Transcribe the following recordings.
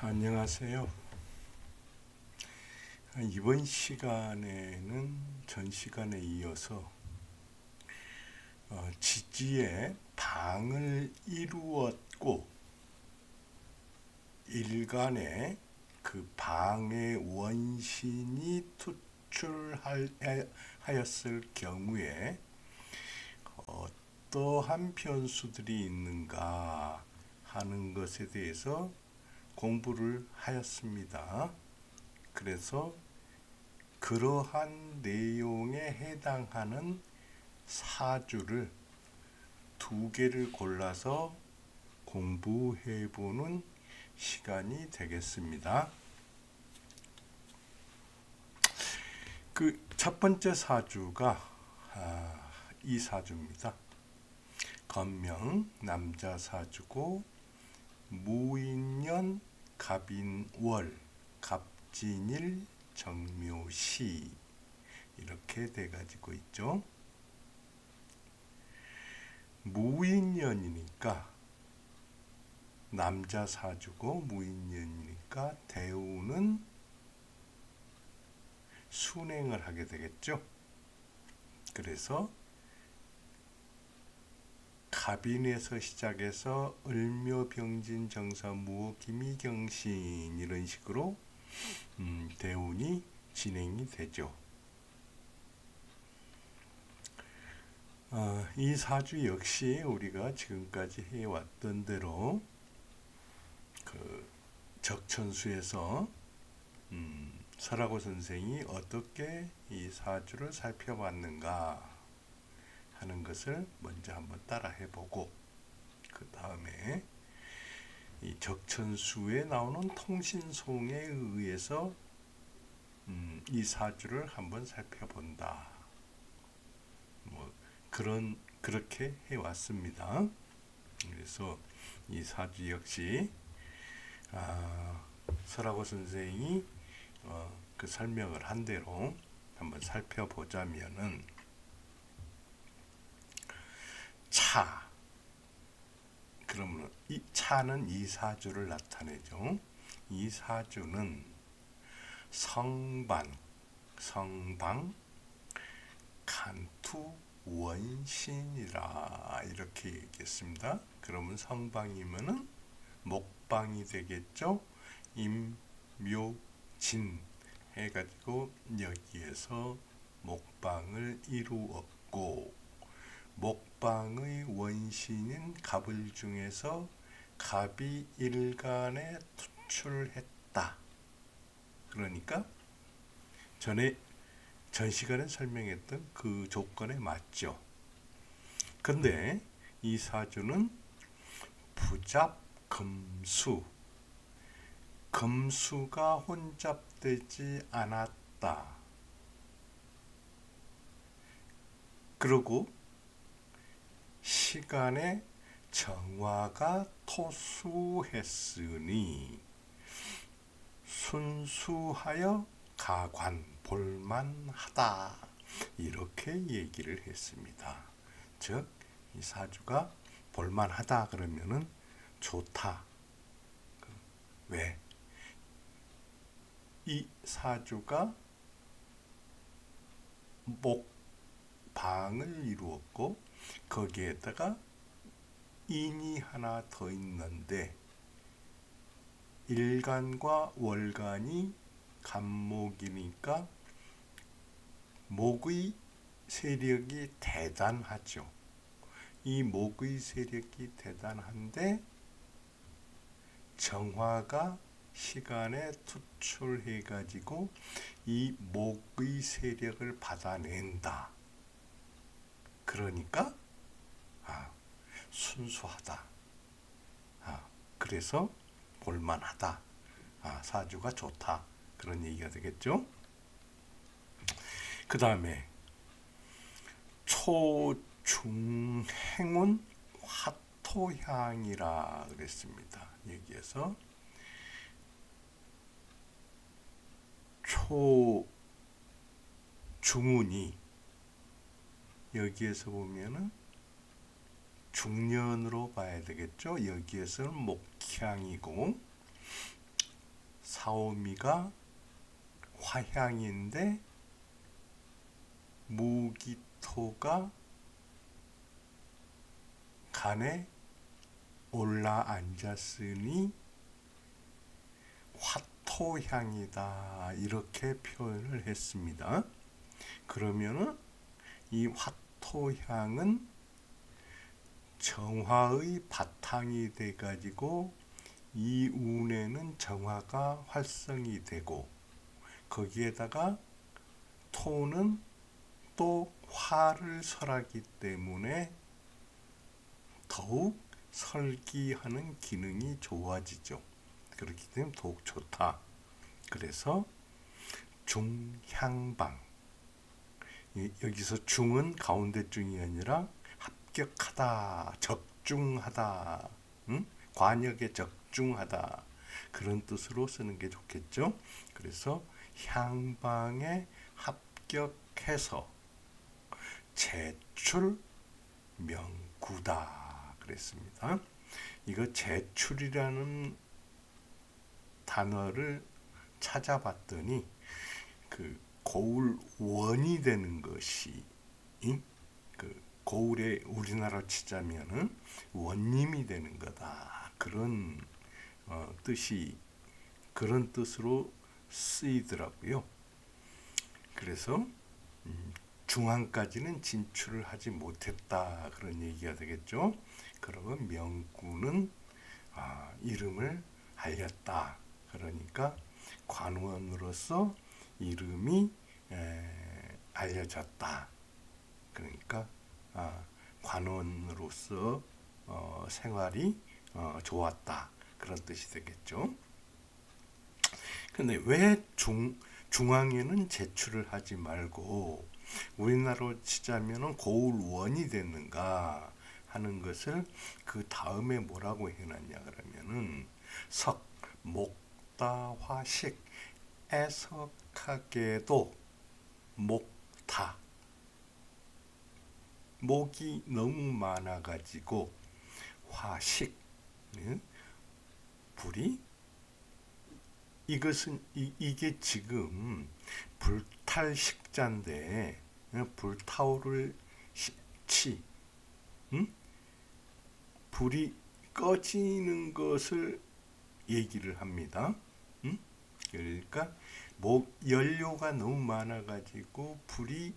안녕하세요. 이번 시간에는 전 시간에 이어서 지지의 방을 이루었고 일간에 그 방의 원신이 투출하였을 경우에 어떠한 변수들이 있는가 하는 것에 대해서 공부를 하였습니다. 그래서 그러한 내용에 해당하는 사주를 두 개를 골라서 공부해 보는 시간이 되겠습니다. 그 첫 번째 사주가 이 사주입니다. 건명 남자 사주고 무인년 갑인월 갑진일 정묘시 이렇게 돼 가지고 있죠. 무인년이니까 남자 사주고 무인년이니까 대우는 순행을 하게 되겠죠. 그래서 갑인에서 시작해서 을묘병진 정사무호 기미경신 이런 식으로 대운이 진행이 되죠. 이 사주 역시 우리가 지금까지 해왔던 대로 그 적천수에서 설하고 선생이 어떻게 이 사주를 살펴봤는가 하는 것을 먼저 한번 따라 해보고 그 다음에 이 적천수에 나오는 통신송에 의해서 이 사주를 한번 살펴본다. 그렇게 해왔습니다. 그래서 이 사주 역시 설하고 선생이 그 설명을 한 대로 한번 살펴보자면은 차. 그러면 이 차는 이 사주를 나타내죠. 이 사주는 성방, 간투, 원신이라 이렇게 얘기했습니다. 그러면 성방이면은 목방이 되겠죠. 임묘진 해가지고 여기에서 목방을 이루었고 목방의 원신인 갑을 중에서 갑이 일간에 투출했다. 그러니까 전 시간에 설명했던 그 조건에 맞죠. 근데 이 사주는 부잡금수, 금수가 혼잡되지 않았다. 그리고 시간에 정화가 토수했으니 순수하여 가관 볼만하다 이렇게 얘기를 했습니다. 즉 이 사주가 볼만하다 그러면은 좋다. 왜? 이 사주가 목방을 이루었고 거기에다가 인이 하나 더 있는데 일간과 월간이 간목이니까 목의 세력이 대단하죠. 이 목의 세력이 대단한데 정화가 시간에 투출해 가지고 이 목의 세력을 받아낸다. 그러니까 순수하다. 그래서 볼만하다. 사주가 좋다. 그런 얘기가 되겠죠. 그 다음에 초중행운 화토향이라 그랬습니다. 여기에서 초중운이 여기에서 보면은 중년으로 봐야 되겠죠. 여기에서는 목향이고 사오미가 화향인데 무기토가 간에 올라 앉았으니 화토향이다. 이렇게 표현을 했습니다. 그러면은 이 화토향은 정화의 바탕이 돼 가지고 이 운에는 정화가 활성이 되고 거기에다가 토는 또 화를 설하기 때문에 더욱 설기하는 기능이 좋아지죠. 그렇기 때문에 더욱 좋다. 그래서 중향방, 여기서 중은 가운데 중이 아니라 합격하다, 적중하다, 관역에 적중하다, 그런 뜻으로 쓰는 게 좋겠죠. 그래서 향방에 합격해서 제출 명구다 그랬습니다. 이거 제출이라는 단어를 찾아봤더니 그 고울 원이 되는 것이 그 고울에 우리나라 치자면은 원님이 되는 거다. 그런 뜻이 그런 뜻으로 쓰이더라고요. 그래서 중앙까지는 진출을 하지 못했다. 그런 얘기가 되겠죠. 그러면 명구는 이름을 알렸다. 그러니까 관원으로서 이름이 알려졌다. 그러니까 관원으로서 생활이 좋았다. 그런 뜻이 되겠죠. 근데 왜 중앙에는 제출을 하지 말고 우리나라로 치자면 고울원이 됐는가 하는 것을 그 다음에 뭐라고 해놨냐 그러면은 석, 목다화식, 애석하게도 목타, 목이 너무 많아가지고 화식, 불이 이것은 이게 지금 불탈 식자인데 불타오를 치, 불이 꺼지는 것을 얘기를 합니다. 그러니까 연료가 너무 많아가지고 불이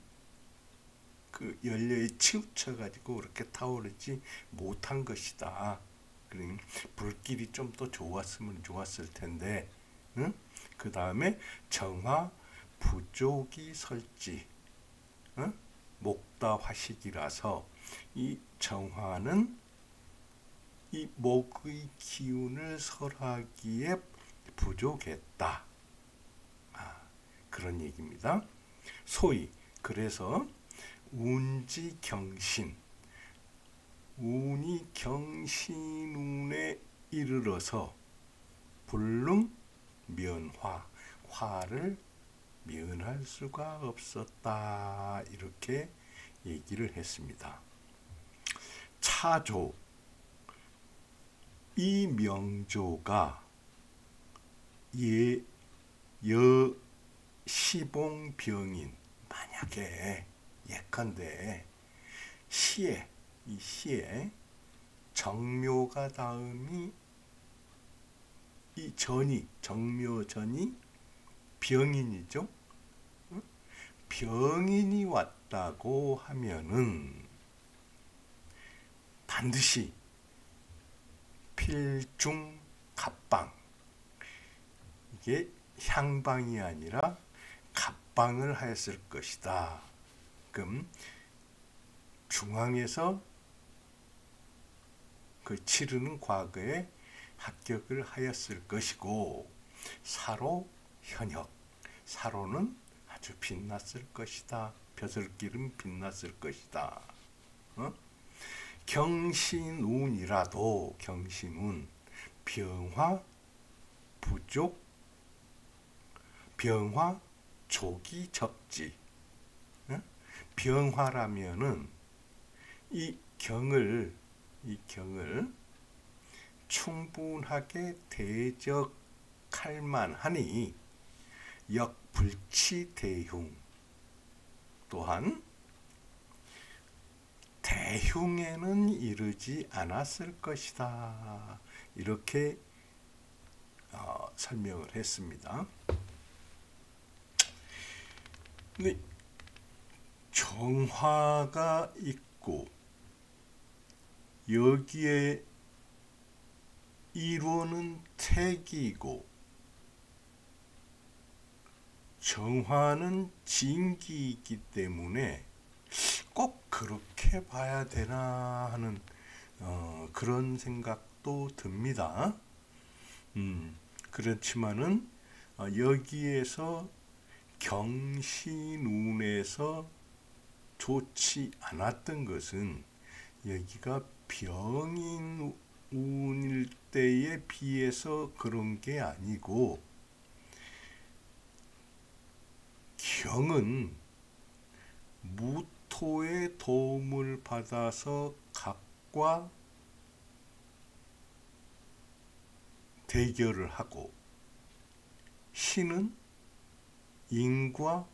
그 연료에 치우쳐가지고 그렇게 타오르지 못한 것이다. 그러니까 불길이 좀 더 좋았으면 좋았을 텐데, 그 다음에 정화 부족이 설지, 목다화식이라서 이 정화는 이 목의 기운을 설하기에 부족했다. 그런 얘기입니다. 소위 그래서 운지경신, 운이 경신운에 이르러서 불능 면화, 화를 면할 수가 없었다. 이렇게 얘기를 했습니다. 차조, 이 명조가 시봉병인, 만약에 예컨대 이 시에 정묘가 다음이 이 정묘전이 병인이죠. 병인이 왔다고 하면은 반드시 필중 갑방, 이게 향방이 아니라 갑방을 하였을 것이다. 그럼 중앙에서 그 치르는 과거에 합격을 하였을 것이고, 사로 현역, 사로는 아주 빛났을 것이다. 벼슬길은 빛났을 것이다. 경신운이라도 경신운, 병화 부족, 병화 족이 적지. 병화라면은 이 경을 충분하게 대적할 할만하니 역불치대흉 또한 대흉에는 이르지 않았을 것이다. 이렇게 설명을 했습니다. 근데 정화가 있고 여기에 이론은 택이고 정화는 진기이기 때문에 꼭 그렇게 봐야 되나 하는 그런 생각도 듭니다. 그렇지만은 여기에서 경신운에서 좋지 않았던 것은 여기가 병인운일 때에 비해서 그런 게 아니고 경은 무토의 도움을 받아서 갑과 대결을 하고 신은 인과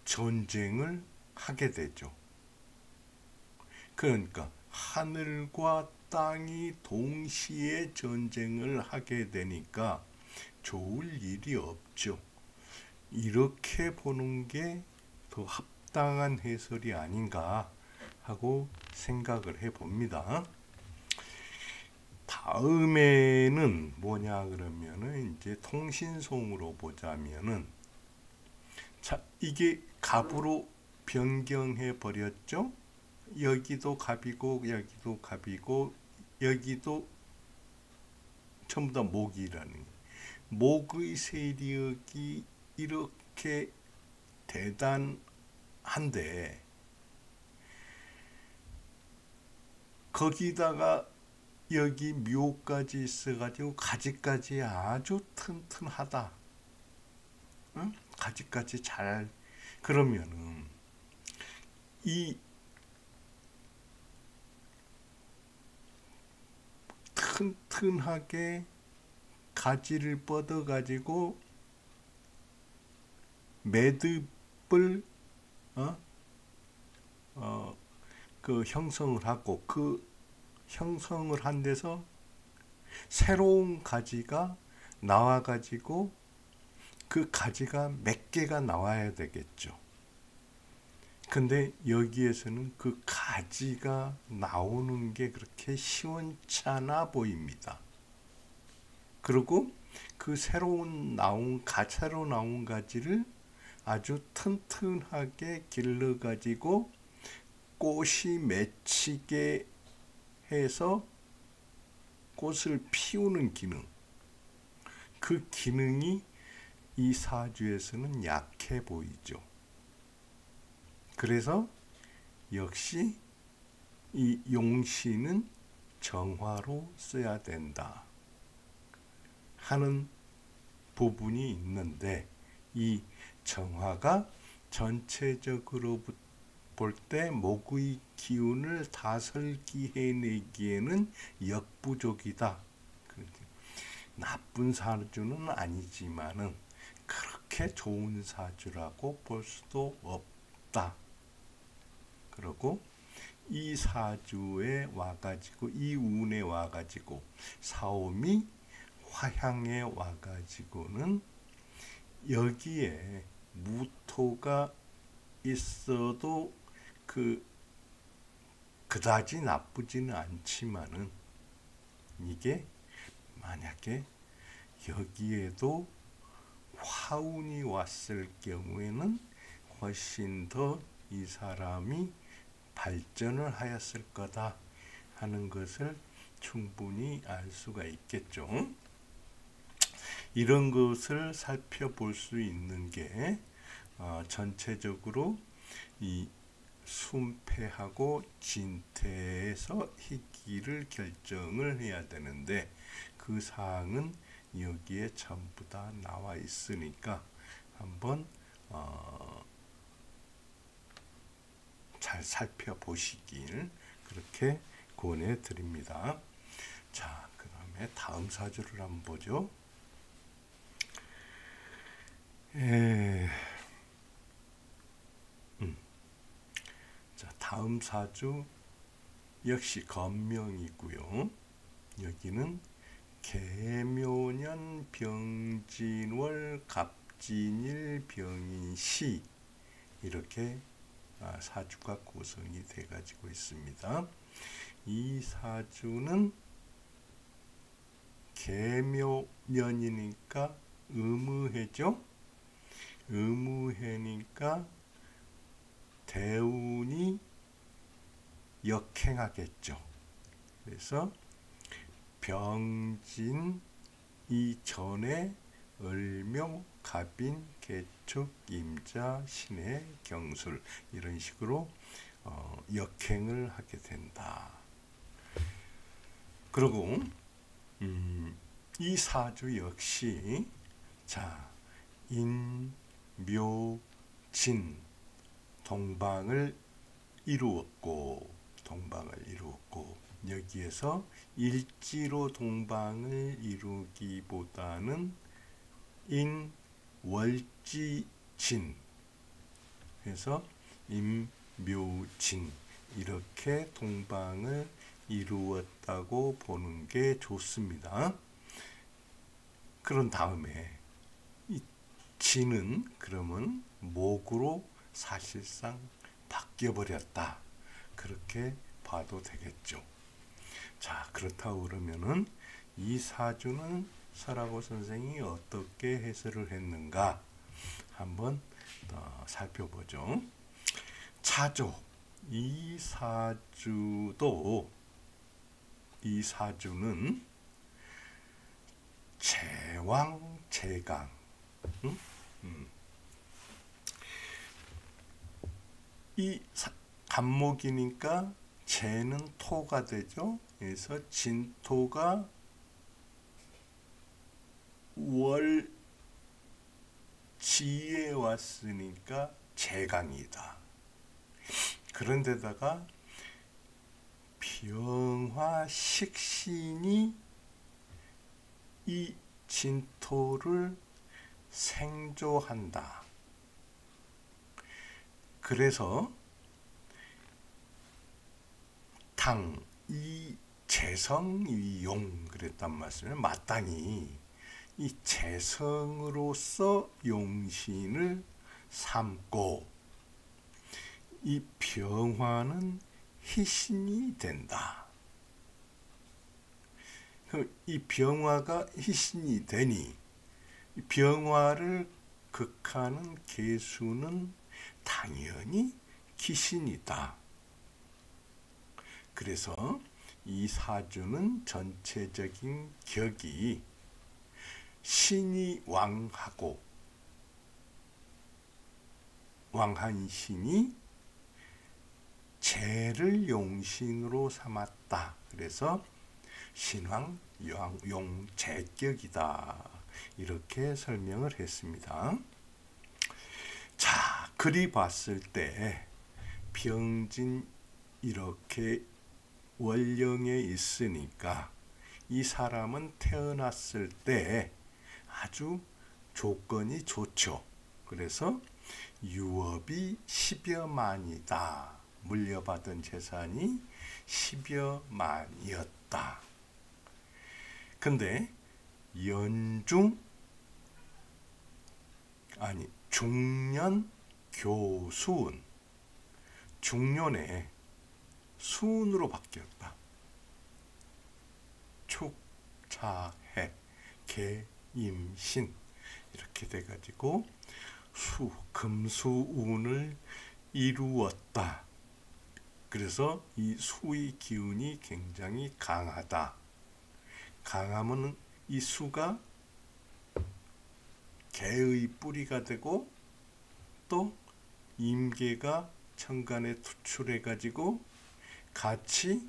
전쟁을 하게 되죠. 그러니까 하늘과 땅이 동시에 전쟁을 하게 되니까 좋을 일이 없죠. 이렇게 보는 게 더 합당한 해설이 아닌가 하고 생각을 해봅니다. 다음에는 뭐냐 그러면은 이제 통신송으로 보자면은 자, 이게 갑으로 변경해 버렸죠. 여기도 갑이고 여기도 갑이고 여기도 전부 다 목이라는 목의 세력이 이렇게 대단한데 거기다가 여기 묘까지 있어가지고 가지까지 아주 튼튼하다. 응? 가지까지 잘 그러면은 이 튼튼하게 가지를 뻗어 가지고 매듭을 그 형성을 하고 그 형성을 한 데서 새로운 가지가 나와 가지고 그 가지가 몇 개가 나와야 되겠죠. 근데 여기에서는 그 가지가 나오는 게 그렇게 시원찮아 보입니다. 그리고 그 새로 나온 가지를 아주 튼튼하게 길러 가지고 꽃이 맺히게 해서 꽃을 피우는 기능, 그 기능이 이 사주에서는 약해 보이죠. 그래서 역시 이 용신은 정화로 써야 된다 하는 부분이 있는데 이 정화가 전체적으로 볼 때 목의 기운을 다설기해내기에는 역부족이다. 나쁜 사주는 아니지만은 그렇게 좋은 사주라고 볼 수도 없다. 그리고 이 사주에 와가지고 이 운에 와가지고 사오미 화향에 와가지고는 여기에 무토가 있어도 그다지 나쁘지는 않지만은 이게 만약에 여기에도 화운이 왔을 경우에는 훨씬 더 이 사람이 발전을 하였을 거다 하는 것을 충분히 알 수가 있겠죠. 이런 것을 살펴볼 수 있는 게 전체적으로 이 순패하고 진퇴에서 희기를 결정을 해야 되는데 그 사항은 여기에 전부 다 나와 있으니까 한번 잘 살펴보시길 그렇게 권해 드립니다. 자, 그 다음에 다음에 다음 사주를 한번 보죠. 자, 다음 사주 역시 건명이고요. 여기는 계묘년 병진월 갑진일 병인시 이렇게 사주가 구성이 돼 가지고 있습니다. 이 사주는 계묘년이니까 음의해죠. 음의해니까 대운이 역행하겠죠. 그래서 병진 이전에 을묘, 갑인, 개축, 임자, 신해, 경술 이런 식으로 역행을 하게 된다. 그리고 이 사주 역시 자 인, 묘, 진 동방을 이루었고 여기에서 일지로 동방을 이루기보다는 인, 월지, 진 그래서 임, 묘, 진 이렇게 동방을 이루었다고 보는 게 좋습니다. 그런 다음에 이 진은 그러면 목으로 사실상 바뀌어버렸다. 그렇게 봐도 되겠죠. 자, 그렇다고 그러면은 이 사주는 설하고 선생이 어떻게 해설을 했는가 한번 살펴보죠. 차조 이 사주는 제왕 제강 이 간목이니까 재는 토가 되죠. 그래서 진토가 월지에 왔으니까 제강이다. 그런데다가 병화식신이 이 진토를 생조한다. 그래서 이 재성 이 용 그랬단 말씀이에요. 마땅히 이 재성으로서 용신을 삼고 이 병화는 희신이 된다. 이 병화가 희신이 되니 병화를 극하는 계수는 당연히 기신이다. 그래서 이 사주는 전체적인 격이 신이 왕하고 왕한 신이 재를 용신으로 삼았다. 그래서 신왕 용재격이다. 이렇게 설명을 했습니다. 자, 그리 봤을 때 병진 이렇게 월령에 있으니까 이 사람은 태어났을 때 아주 조건이 좋죠. 그래서 유업이 10여만이다. 물려받은 재산이 10여만이었다. 근데 중년 교수운 중년에 수운으로 바뀌었다. 축차해 개임신 이렇게 돼가지고 금수운을 이루었다. 그래서 이 수의 기운이 굉장히 강하다. 강하면 이 수가 개의 뿌리가 되고 또 임계가 천간에 투출해 가지고 같이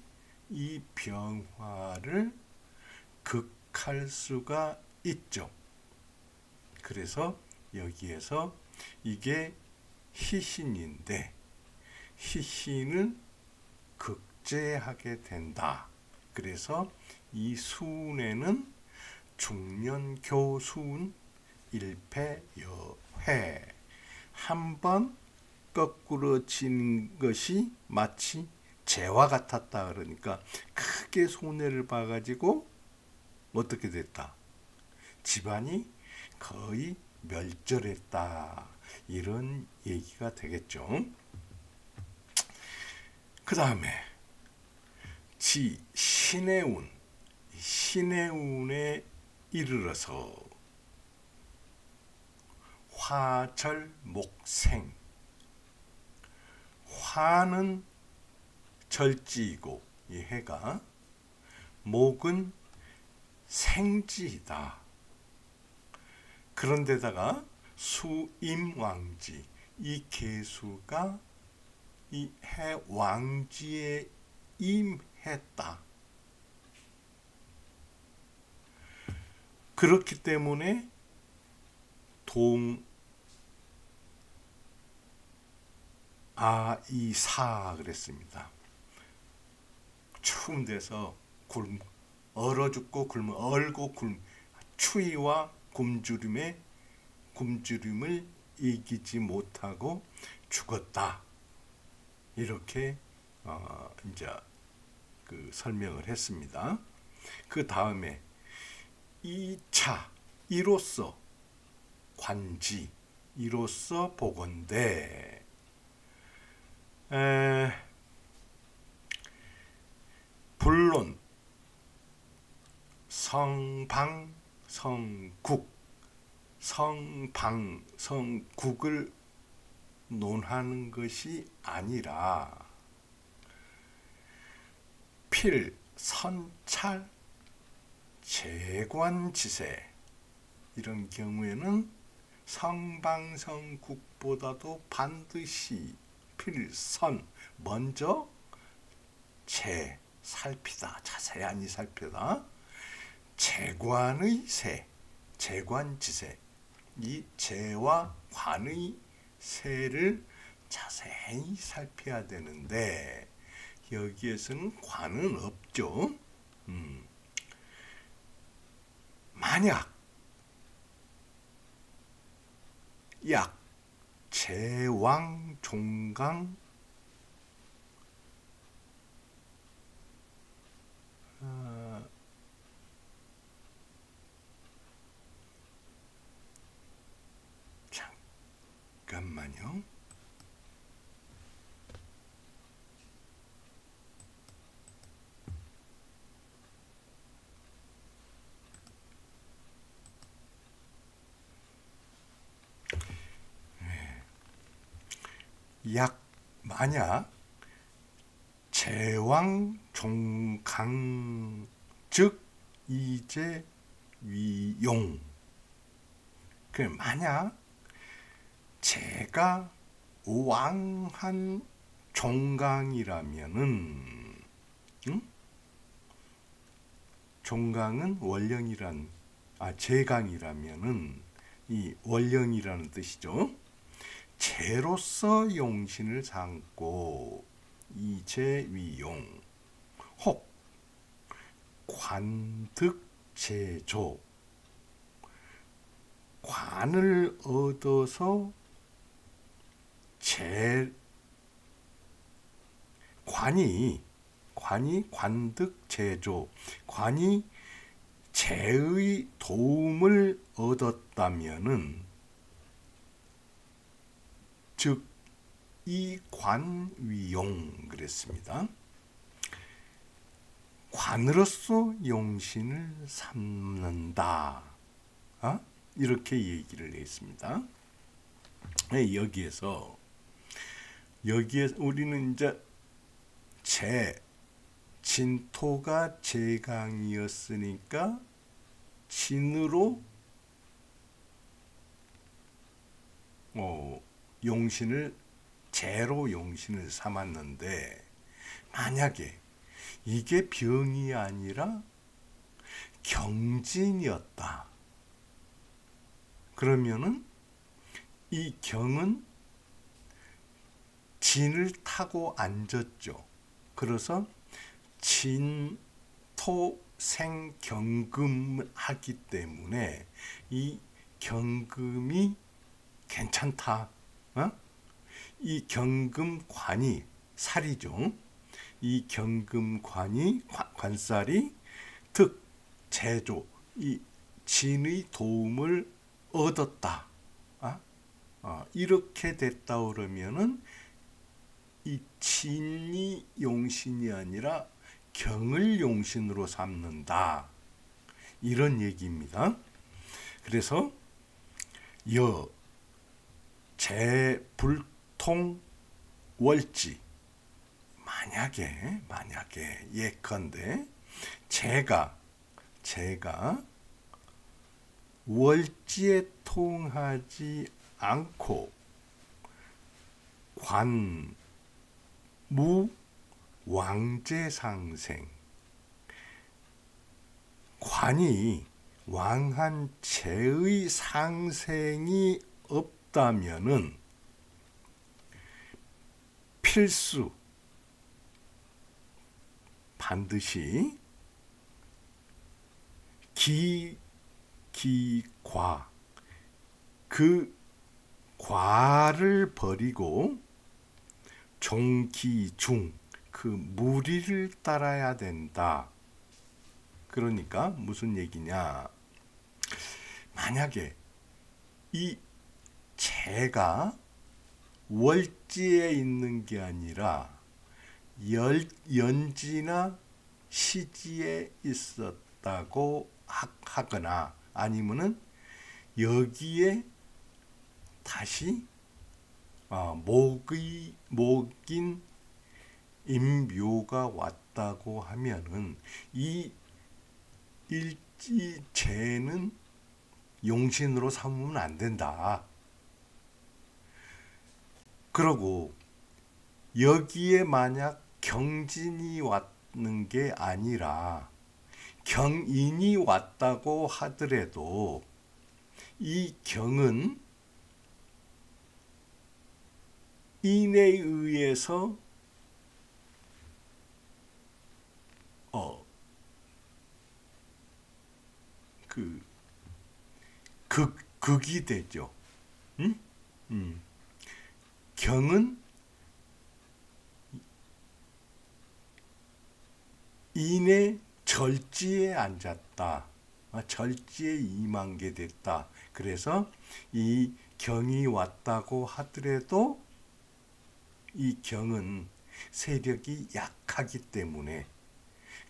이 병화를 극할 수가 있죠. 그래서 여기에서 이게 희신인데 희신을 극제하게 된다. 그래서 이 수운에는 중년교수운 일패여회, 한번 거꾸로 진 것이 마치 재와 같았다. 그러니까 크게 손해를 봐가지고 어떻게 됐다? 집안이 거의 멸절했다. 이런 얘기가 되겠죠. 그 다음에 신의 운, 신의 운에 이르러서 화절목생, 화는 절지이고 이 해가, 목은 생지이다. 그런데다가 수임왕지, 이 개수가 이 해 왕지에 임했다. 그렇기 때문에 동아이사 그랬습니다. 추운 데서 얼어 죽고 굶어, 얼고 추위와 굶주림을 이기지 못하고 죽었다. 이렇게 이제 그 설명을 했습니다. 그 다음에 2차, 이로써 관지, 이로써 보건대, 불론, 성방, 성국, 성방, 성국을 논하는 것이 아니라 필, 선찰, 재관지세, 이런 경우에는 성방성국보다도 반드시 필선, 먼저 살피다, 자세히 살피다. 재관의 세, 재관지세, 이 재와 관의 세를 자세히 살펴야 되는데 여기에서는 관은 없죠. 만약 제왕 종강 잠깐만요. 만약 제왕 종강 즉 이제 위용, 만약 제가 왕한 종강이라면은, 종강은 원령이란, 제강이라면은 이 원령이라는 뜻이죠. 제로서 용신을 삼고 이제위용, 혹 관득제조, 관을 얻어서 관이 관득제조, 관이 제의 도움을 얻었다면은 즉 이관위용 그랬습니다. 관으로서 용신을 삼는다. 이렇게 얘기를 했습니다. 여기에서 우리는 이제 진토가 제강이었으니까 진으로 제로 용신을 삼았는데, 만약에 이게 병이 아니라 경진이었다. 그러면은 이 경은 진을 타고 앉았죠. 그래서 진 토생경금하기 때문에 이 경금이 괜찮다. 이 경금관이 살이죠. 이 경금관이 관살이 득 제조 이 진의 도움을 얻었다. 이렇게 됐다 그러면은 이 진이 용신이 아니라 경을 용신으로 삼는다. 이런 얘기입니다. 그래서 재불통 월지 만약에 예컨대 제가 월지에 통하지 않고 관무 왕제상생 관이 왕한 제의 상생이 없다면은 필수 반드시 기과 그 과를 버리고 종기중 그 무리를 따라야 된다. 그러니까 무슨 얘기냐? 만약에 이 재가 월지에 있는 게 아니라 연지나 시지에 있었다고 하거나 아니면은 여기에 다시 목인 임묘가 왔다고 하면은 이 일지재는 용신으로 삼으면 안 된다. 그러고 여기에 만약 경진이 왔는 게 아니라 경인이 왔다고 하더라도 이 경은 인에 의해서 극이 되죠. 경은 인의 절지에 앉았다. 절지에 임한 게 됐다. 그래서 이 경이 왔다고 하더라도 이 경은 세력이 약하기 때문에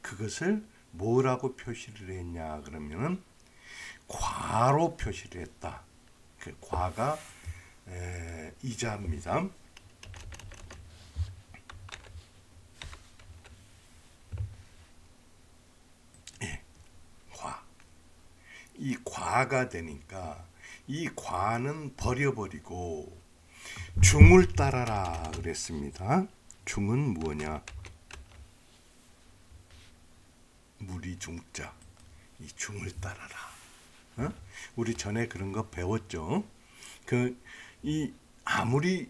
그것을 뭐라고 표시를 했냐 그러면은 과로 표시를 했다. 그 과가 이자입니다. 과. 이 과가 되니까 이 과는 버려버리고 중을 따라라 그랬습니다. 중은 뭐냐? 무리 중자. 이 중을 따라라. 우리 전에 그런 거 배웠죠. 아무리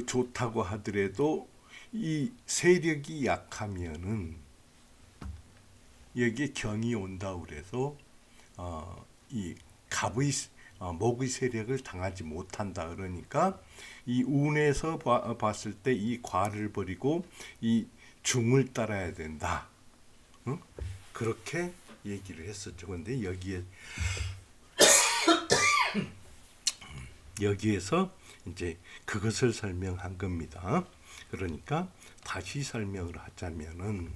좋다고 하더라도 이 세력이 약하면은 여기 경이 온다 그래서 이 갑의 목의 세력을 당하지 못한다. 그러니까 이 운에서 봤을 때 이 과를 버리고 이 중을 따라야 된다. 그렇게 얘기를 했었죠. 근데 여기에서 이제 그것을 설명한 겁니다. 그러니까 다시 설명을 하자면은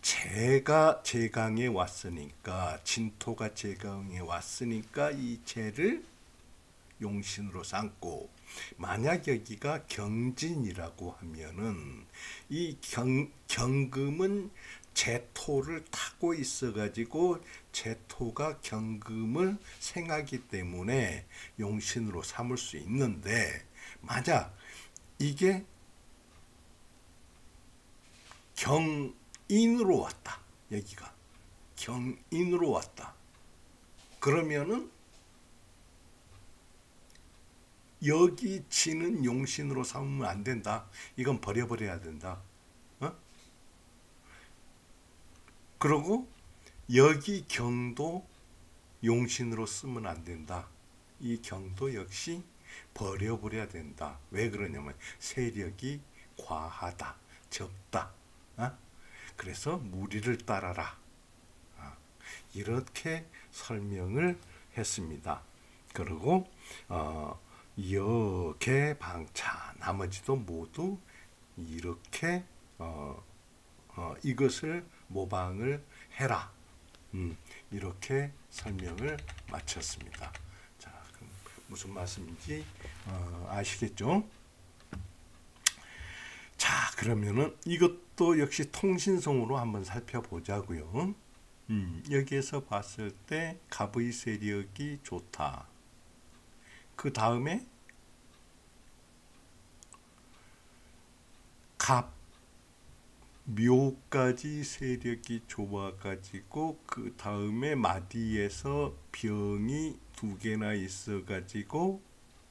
재가 제강에 왔으니까 진토가 제강에 왔으니까 이 재를 용신으로 삼고 만약 여기가 경진이라고 하면은 이 경금은 제토를 타고 있어가지고 제토가 경금을 생하기 때문에 용신으로 삼을 수 있는데 만약 이게 경인으로 왔다. 여기가 경인으로 왔다. 그러면은 여기 지는 용신으로 삼으면 안 된다. 이건 버려버려야 된다. 그리고 여기 경도 용신으로 쓰면 안 된다. 이 경도 역시 버려버려야 된다. 왜 그러냐면 세력이 과하다, 적다. 그래서 무리를 따라라. 이렇게 설명을 했습니다. 그리고 여개방차 나머지도 모두 이렇게 이것을 모방을 해라. 이렇게 설명을 마쳤습니다. 자, 그럼 무슨 말씀인지 아시겠죠? 자, 그러면은 이것도 역시 통신성으로 한번 살펴보자고요. 여기에서 봤을 때 갑의 세력이 좋다. 그 다음에 갑, 묘까지 세력이 좋아가지고 그 다음에 마디에서 병이 2개나 있어가지고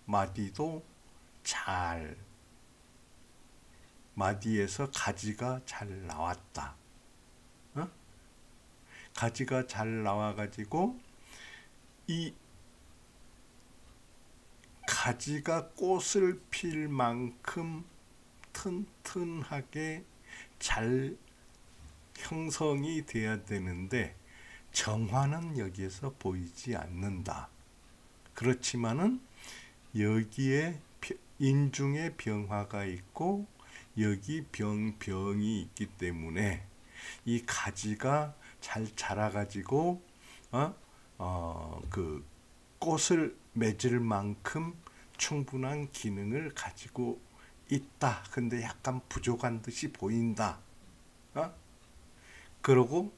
마디도 잘, 마디에서 가지가 잘 나왔다. 가지가 잘 나와가지고 이 가지가 꽃을 필 만큼 튼튼하게 잘 형성이 돼야 되는데 정화는 여기에서 보이지 않는다. 그렇지만은 여기에 인중에 병화가 있고 여기 병이 있기 때문에 이 가지가 잘 자라가지고 그 꽃을 맺을 만큼 충분한 기능을 가지고 있다. 근데 약간 부족한 듯이 보인다. 그러고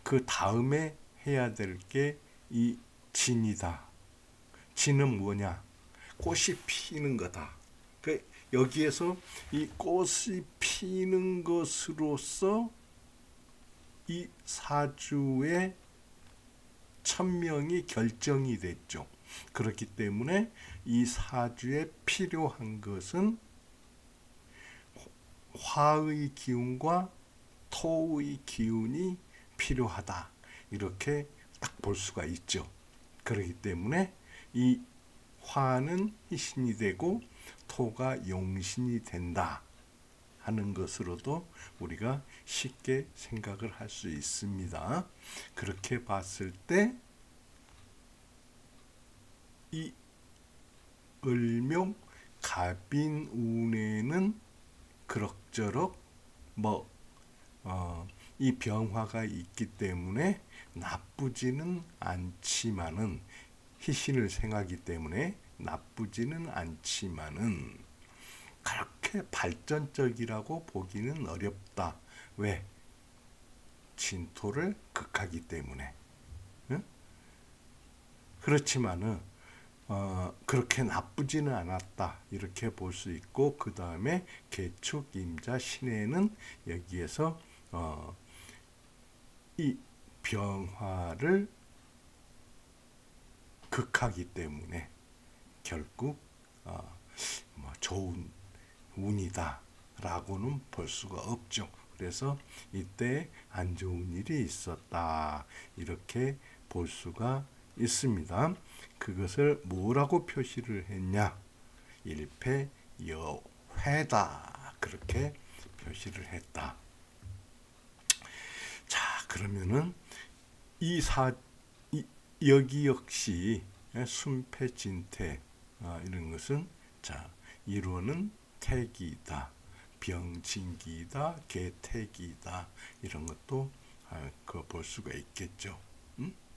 그 다음에 해야 될 게 이 진이다. 진은 뭐냐? 꽃이 피는 거다. 여기에서 이 꽃이 피는 것으로서 이 사주의 천명이 결정이 됐죠. 그렇기 때문에 이 사주에 필요한 것은 화의 기운과 토의 기운이 필요하다. 이렇게 딱 볼 수가 있죠. 그렇기 때문에 이 화는 희신이 되고 토가 용신이 된다 하는 것으로도 우리가 쉽게 생각을 할 수 있습니다. 그렇게 봤을 때 이 을묘 갑인운에는 그럭저럭 이 병화가 있기 때문에 나쁘지는 않지만은 희신을 생하기 때문에 나쁘지는 않지만은 그렇게 발전적이라고 보기는 어렵다. 왜? 진토를 극하기 때문에. 응? 그렇지만은 그렇게 나쁘지는 않았다. 이렇게 볼 수 있고 그 다음에 개축, 임자, 신해는 여기에서 이 병화를 극하기 때문에 결국 좋은 운이다 라고는 볼 수가 없죠. 그래서 이때 안 좋은 일이 있었다 이렇게 볼 수가 있습니다. 그것을 뭐라고 표시를 했냐? 일패여회다 그렇게 표시를 했다. 자, 그러면은 여기 역시 순패진태 이런 것은 자, 이론은 태기다, 병진기다, 개태기다 이런 것도 볼 수가 있겠죠.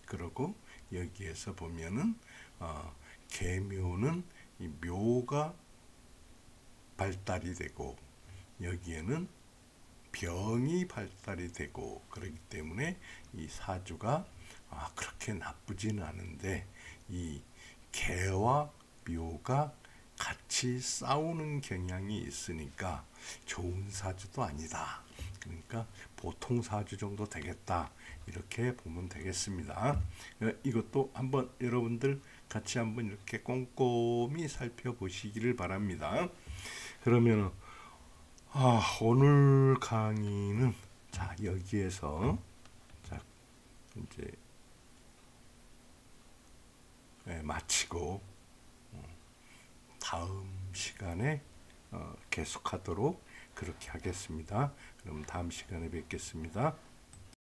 그리고 여기에서 보면은 계묘는 이 묘가 발달이 되고 여기에는 병이 발달이 되고 그렇기 때문에 이 사주가 그렇게 나쁘지는 않은데 이 개와 묘가 같이 싸우는 경향이 있으니까 좋은 사주도 아니다. 그러니까 보통 사주 정도 되겠다. 이렇게 보면 되겠습니다. 이것도 한번 여러분들 같이 한번 이렇게 꼼꼼히 살펴보시기를 바랍니다. 그러면 오늘 강의는 자 여기에서 이제 마치고 다음 시간에 계속하도록 그렇게 하겠습니다. 그럼 다음 시간에 뵙겠습니다.